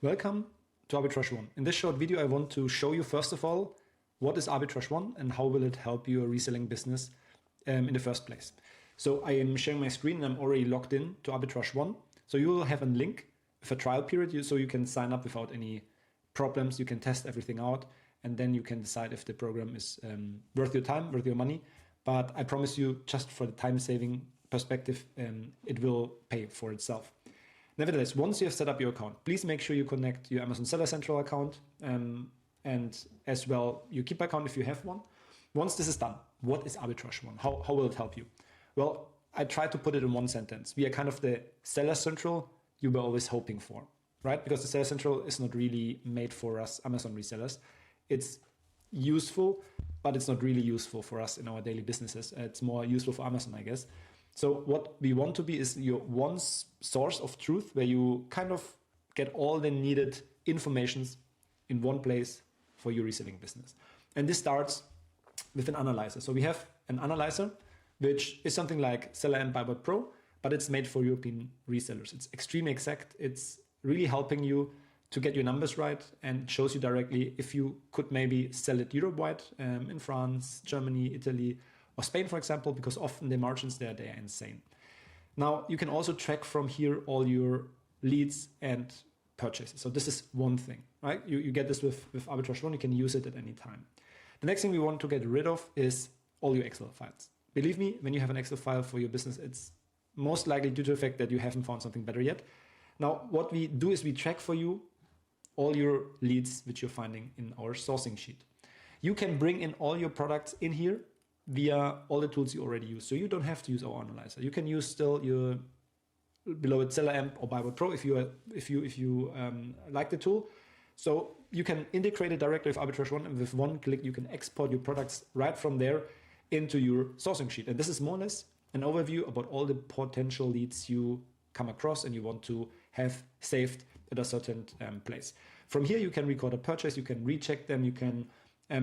Welcome to ArbitrageOne. In this short video, I want to show you, first of all, what is ArbitrageOne and how will it help your reselling business in the first place. So I am sharing my screen and I'm already logged in to ArbitrageOne. So you will have a link with a trial period so you can sign up without any problems. You can test everything out and then you can decide if the program is worth your time, worth your money. But I promise you, just for the time saving perspective, it will pay for itself. Nevertheless, once you have set up your account, please make sure you connect your Amazon Seller Central account and as well your Keep account if you have one. Once this is done, what is ArbitrageOne? How will it help you? Well, I try to put it in one sentence. We are kind of the Seller Central you were always hoping for, right? Because the Seller Central is not really made for us Amazon resellers. It's useful, but it's not really useful for us in our daily businesses. It's more useful for Amazon, I guess. So what we want to be is your one source of truth where you kind of get all the needed informations in one place for your reselling business. And this starts with an analyzer. So we have an analyzer, which is something like SellerAMP BuybotPro, but it's made for European resellers. It's extremely exact. It's really helping you to get your numbers right and shows you directly if you could maybe sell it Europe-wide in France, Germany, Italy, or Spain, for example, because often the margins there, they are insane. Now, you can also track from here all your leads and purchases. So this is one thing, right? You get this with ArbitrageOne. You can use it at any time. The next thing we want to get rid of is all your Excel files. Believe me, when you have an Excel file for your business, it's most likely due to the fact that you haven't found something better yet. Now, what we do is we track for you all your leads which you're finding in our sourcing sheet. You can bring in all your products in here via all the tools you already use. So you don't have to use our analyzer. You can use still your below it SellerAMP or BuybotPro if you like the tool. So you can integrate it directly with ArbitrageOne, and with one click you can export your products right from there into your sourcing sheet. And this is more or less an overview about all the potential leads you come across and you want to have saved at a certain place. From here you can record a purchase, you can recheck them, you can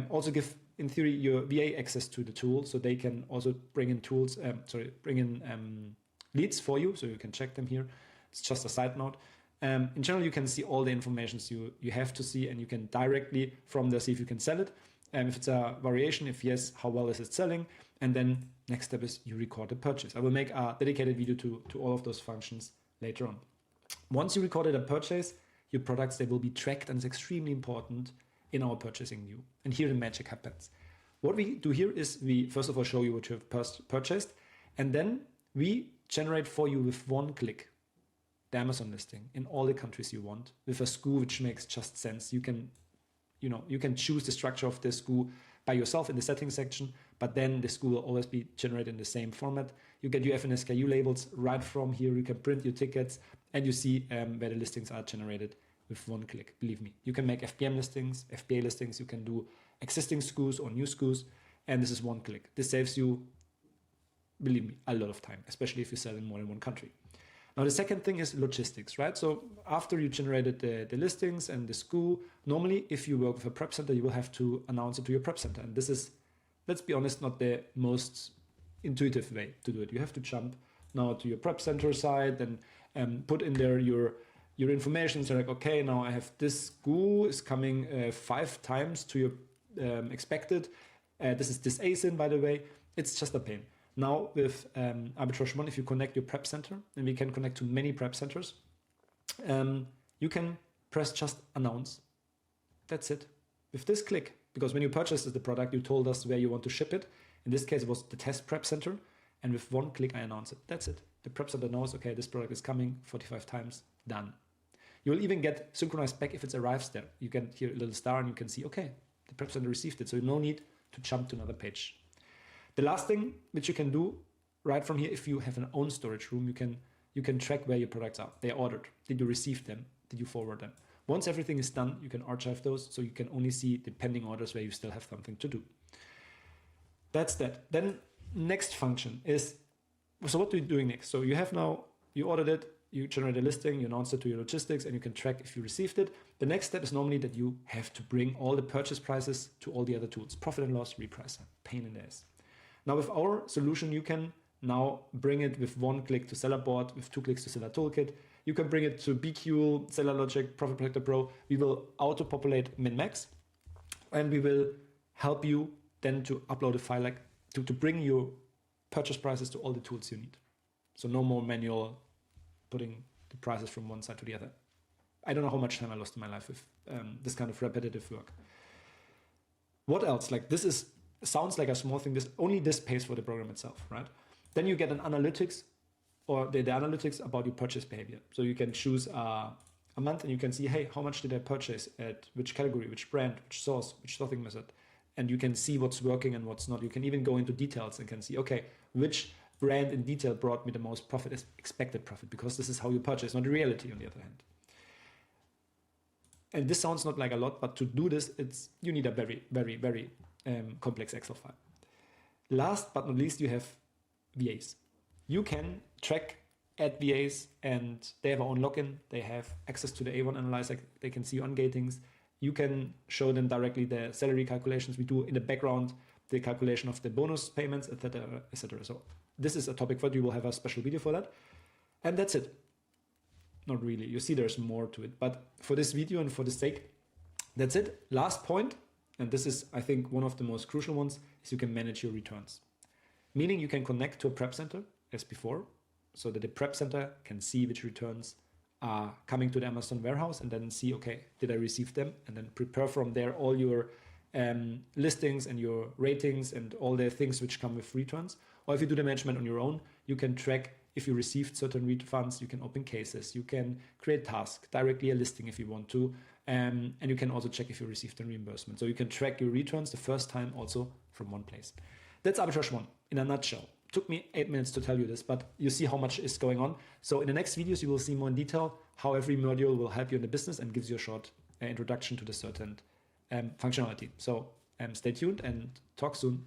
also give, in theory, your VA access to the tool, so they can also bring in leads for you, so you can check them here. It's just a side note. In general, you can see all the information you have to see, and you can directly from there see if you can sell it. If it's a variation, if yes, how well is it selling? And then next step is you record the purchase. I will make a dedicated video to all of those functions later on. Once you recorded a purchase, your products, they will be tracked, and it's extremely important in our purchasing view. And here the magic happens. What we do here is we first of all show you what you have purchased, and then we generate for you with one click the Amazon listing in all the countries you want with a SKU which makes just sense. You can choose the structure of the SKU by yourself in the settings section, but then the SKU will always be generated in the same format. You get your FN SKU labels right from here. You can print your tickets and you see where the listings are generated with one click. Believe me, you can make FBM listings, FBA listings, you can do existing SKUs or new SKUs, and this is one click. This saves you, believe me, a lot of time, especially if you sell in more than one country. Now, the second thing is logistics, right? So after you generated the listings and the SKU, normally if you work with a prep center, you will have to announce it to your prep center. And this is, let's be honest, not the most intuitive way to do it. You have to jump now to your prep center site and put in there your information. So like, okay, now I have this SKU is coming 5 times to your expected. This is this ASIN, by the way. It's just a pain. Now with ArbitrageOne, if you connect your prep center, and we can connect to many prep centers, you can press just announce. That's it. With this click, because when you purchased the product, you told us where you want to ship it. In this case, it was the test prep center. And with one click, I announce it. That's it. The prep center knows, okay, this product is coming 45 times, done. You will even get synchronized back if it arrives there. You can hear a little star and you can see, okay, the prep center received it. So no need to jump to another page. The last thing which you can do right from here, if you have an own storage room, you can track where your products are. They are ordered. Did you receive them? Did you forward them? Once everything is done, you can archive those, so you can only see the pending orders where you still have something to do. That's that. Then next function is, so what are you doing next? So you have now, you ordered it, you generate a listing, you announce it to your logistics, and you can track if you received it. The next step is normally that you have to bring all the purchase prices to all the other tools. Profit and loss, repricer, pain in the ass. Now with our solution, you can now bring it with one click to Sellerboard, with 2 clicks to Seller Toolkit. You can bring it to BQool, SellerLogic, Profit Protector Pro. We will auto-populate min-max, and we will help you then to upload a file, like to bring your purchase prices to all the tools you need. So no more manual putting the prices from one side to the other. I don't know how much time I lost in my life with this kind of repetitive work. What else? Like this sounds like a small thing. Only this pays for the program itself, right? Then you get an analytics, or the analytics about your purchase behavior. So you can choose a month and you can see, hey, how much did I purchase at which category, which brand, which source, which sorting method? And you can see what's working and what's not. You can even go into details and can see, okay, which brand in detail brought me the most profit, is expected profit, because this is how you purchase, not the reality on the other hand. And this sounds not like a lot, but to do this, you need a very, very, very complex Excel file. Last but not least, you have VAs. You can track at VAs, and they have their own login. They have access to the A1 analyzer. They can see ungatings. You can show them directly the salary calculations. We do in the background the calculation of the bonus payments, etc., etc. So this is a topic for it. We will have a special video for that. And that's it. Not really. You see there's more to it. But for this video and for the sake, that's it. Last point, and this is, I think, one of the most crucial ones, is you can manage your returns. Meaning you can connect to a prep center as before, so that the prep center can see which returns are coming to the Amazon warehouse, and then see, okay, did I receive them? And then prepare from there all your listings and your ratings and all the things which come with returns. Or if you do the management on your own, you can track if you received certain refunds. You can open cases, you can create tasks, directly a listing if you want to, and you can also check if you received a reimbursement. So you can track your returns the first time also from one place. That's ArbitrageOne in a nutshell. Took me 8 minutes to tell you this, but you see how much is going on. So in the next videos, you will see more in detail how every module will help you in the business and gives you a short introduction to the certain functionality. So stay tuned and talk soon.